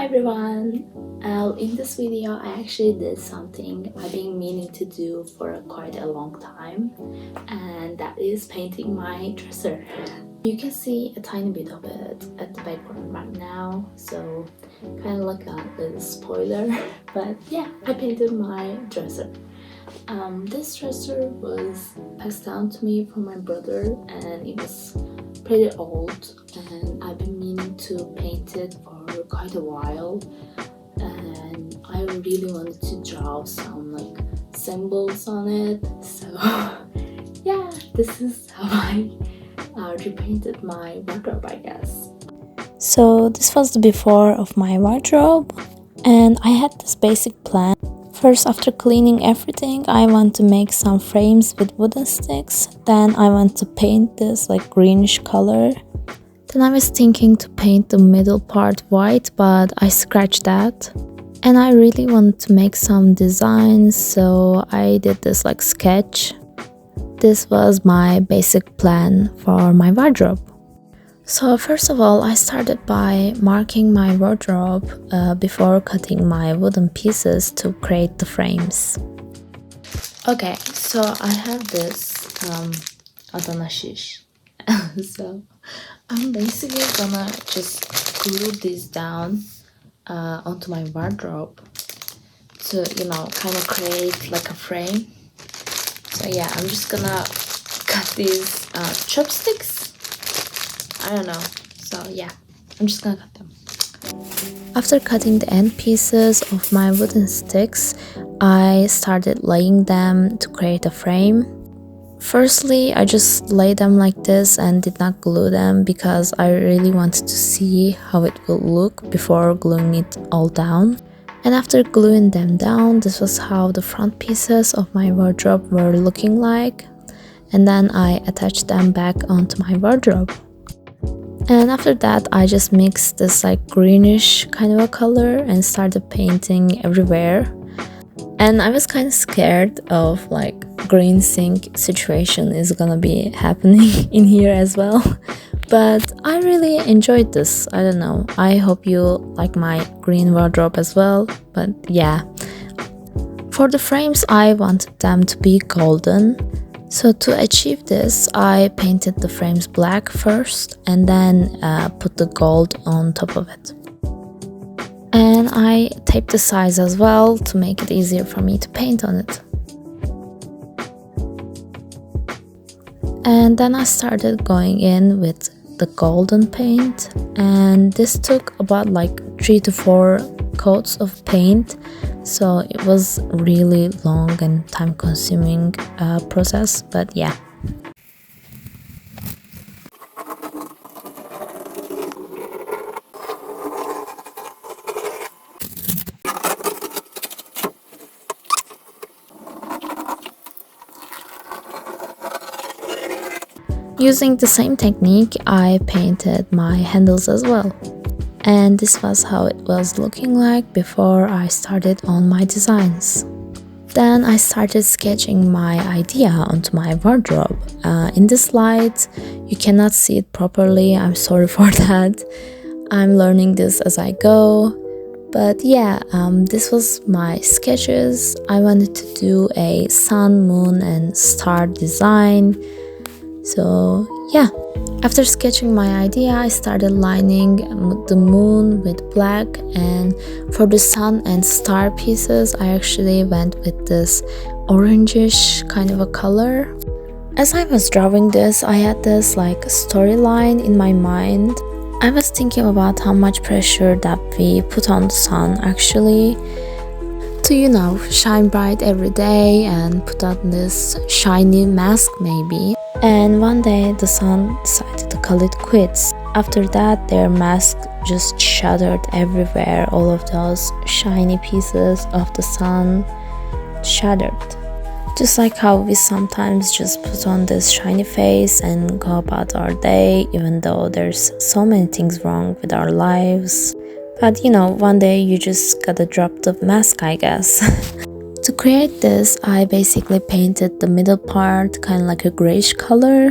Hi everyone! In this video I actually did something I've been meaning to do for quite a long time, and that is painting my dresser. You can see a tiny bit of it at the background right now, so kind of like a little spoiler, but yeah, I painted my dresser. This dresser was passed down to me from my brother and it was pretty old, and I've been meaning to paint it for quite a while, and I really wanted to draw some like symbols on it. So yeah, this is how I repainted my wardrobe, I guess. So this was the before of my wardrobe, and I had this basic plan. First, after cleaning everything, I want to make some frames with wooden sticks. Then I want to paint this like greenish color. Then I was thinking to paint the middle part white, but I scratched that. And I really wanted to make some designs, so I did this like sketch. This was my basic plan for my wardrobe. So first of all, I started by marking my wardrobe before cutting my wooden pieces to create the frames. Okay, so I have this Adana shish. So I'm basically gonna just glue this down onto my wardrobe to, kind of create like a frame. So yeah, I'm just gonna cut these chopsticks. I don't know. So yeah, I'm just gonna cut them. After cutting the end pieces of my wooden sticks, I started laying them to create a frame. Firstly, I just laid them like this and did not glue them because I really wanted to see how it will look before gluing it all down. And after gluing them down, this was how the front pieces of my wardrobe were looking like. And then I attached them back onto my wardrobe. And after that, I just mixed this like greenish kind of a color and started painting everywhere. And I was kind of scared of like green sink situation is gonna be happening in here as well. But I really enjoyed this. I don't know. I hope you like my green wardrobe as well. But yeah. For the frames, I wanted them to be golden. So to achieve this, I painted the frames black first and then put the gold on top of it. And I taped the sides as well to make it easier for me to paint on it. And then I started going in with the golden paint, and this took about like 3 to 4 coats of paint. So it was really long and time-consuming process, but yeah. Using the same technique, I painted my handles as well. And this was how it was looking like before I started on my designs. Then I started sketching my idea onto my wardrobe. In this slide, you cannot see it properly, I'm sorry for that. I'm learning this as I go. But yeah, this was my sketches. I wanted to do a sun, moon and star design. So yeah. After sketching my idea, I started lining the moon with black, and for the sun and star pieces, I actually went with this orangish kind of a color. As I was drawing this, I had this like storyline in my mind. I was thinking about how much pressure that we put on the sun actually to, shine bright every day and put on this shiny mask maybe. And one day the sun decided to call it quits. After that, their mask just shattered everywhere. All of those shiny pieces of the sun shattered. Just like how we sometimes just put on this shiny face and go about our day, even though there's so many things wrong with our lives. But one day you just gotta drop the mask, I guess. To create this, I basically painted the middle part kind of like a grayish color.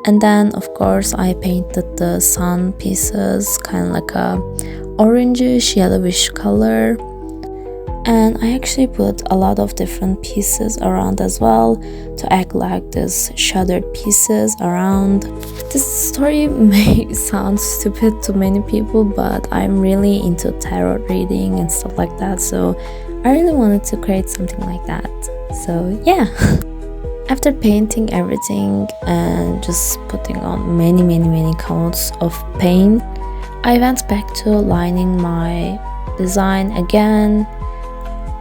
And then, of course, I painted the sun pieces kind of like a orangish yellowish color. And I actually put a lot of different pieces around as well to act like this shadowed pieces around. This story may sound stupid to many people, but I'm really into tarot reading and stuff like that, so I really wanted to create something like that. So yeah. After painting everything and just putting on many coats of paint, I went back to lining my design again.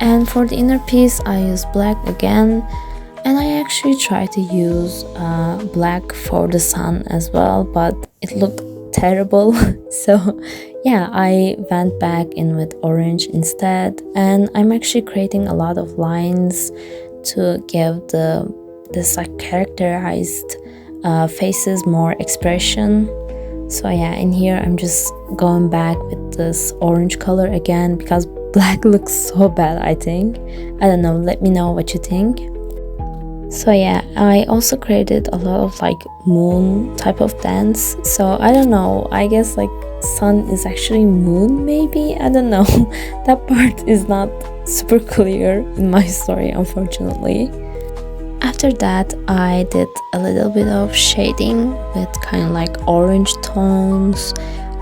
And for the inner piece, I used black again, and I actually tried to use black for the sun as well, but it looked terrible. So yeah, I went back in with orange instead, and I'm actually creating a lot of lines to give this like characterized faces more expression. So yeah, in here I'm just going back with this orange color again because black looks so bad, I think. I don't know, let me know what you think. So yeah, I also created a lot of like moon type of dance. So I don't know, I guess like sun is actually moon maybe, I don't know. That part is not super clear in my story, unfortunately. After that, I did a little bit of shading with kind of like orange tones.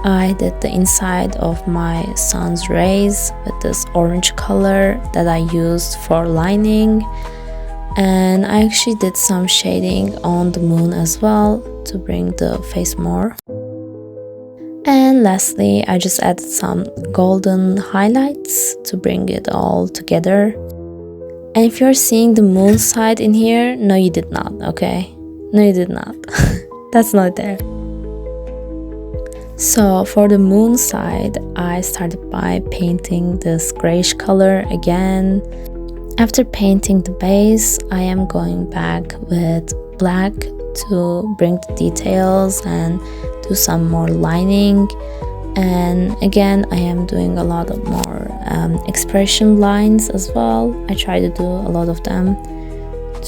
I did the inside of my sun's rays with this orange color that I used for lining, and I actually did some shading on the moon as well to bring the face more. And lastly, I just added some golden highlights to bring it all together. And if you're seeing the moon side in here, no you did not, okay? No you did not. That's not there. So for the moon side, I started by painting this grayish color again. After painting the base, I am going back with black to bring the details and do some more lining. And again, I am doing a lot of more expression lines as well. I try to do a lot of them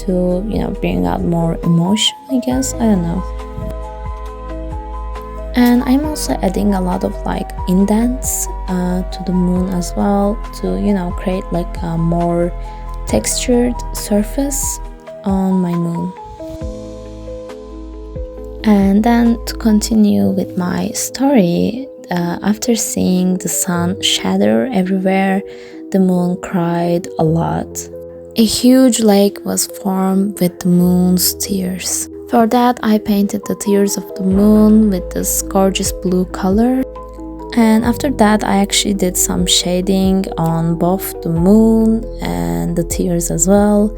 to, bring out more emotion, I guess. I don't know. And I'm also adding a lot of like indents to the moon as well to, create like a more textured surface on my moon. And then to continue with my story, after seeing the sun shadow everywhere, the moon cried a lot. A huge lake was formed with the moon's tears. For that, I painted the tears of the moon with this gorgeous blue color. And after that, I actually did some shading on both the moon and the tears as well.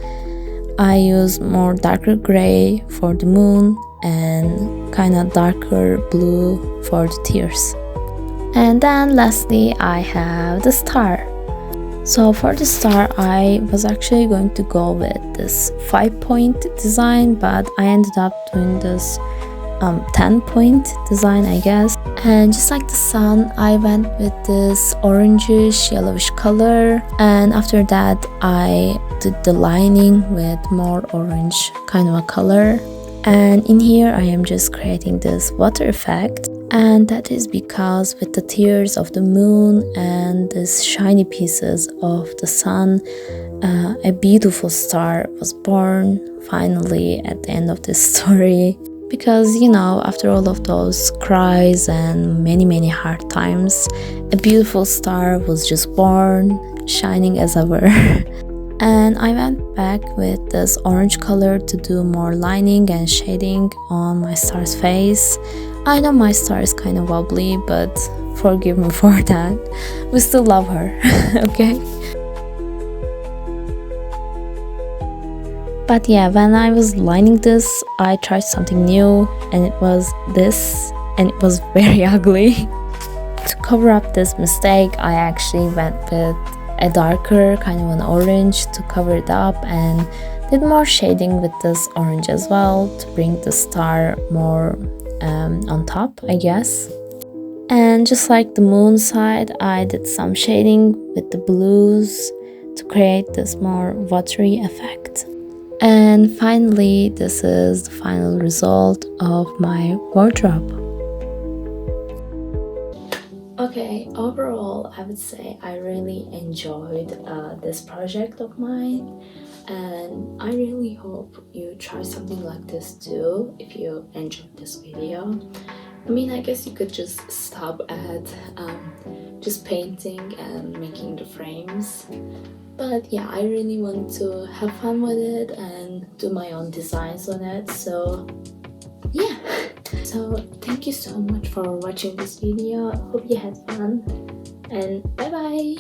I used more darker gray for the moon and kind of darker blue for the tears. And then lastly, I have the star. So for the star, I was actually going to go with this 5-point design, but I ended up doing this 10-point design, I guess. And just like the sun, I went with this orangish yellowish color, and after that I did the lining with more orange kind of a color. And in here I am just creating this water effect, and that is because with the tears of the moon and these shiny pieces of the sun, a beautiful star was born finally at the end of this story. Because after all of those cries and many hard times, a beautiful star was just born, shining as ever. And I went back with this orange color to do more lining and shading on my star's face. I know my star is kind of wobbly, but forgive me for that. We still love her, okay? But yeah, when I was lining this, I tried something new, and it was this, and it was very ugly. To cover up this mistake, I actually went with a darker kind of an orange to cover it up, and did more shading with this orange as well to bring the star more on top, I guess. And just like the moon side, I did some shading with the blues to create this more watery effect. And finally, this is the final result of my wardrobe. Okay, overall I would say I really enjoyed this project of mine, and I really hope you try something like this too if you enjoyed this video. I mean, I guess you could just stop at just painting and making the frames, but yeah, I really want to have fun with it and do my own designs on it, so yeah. So thank you so much for watching this video. Hope you had fun, and bye bye.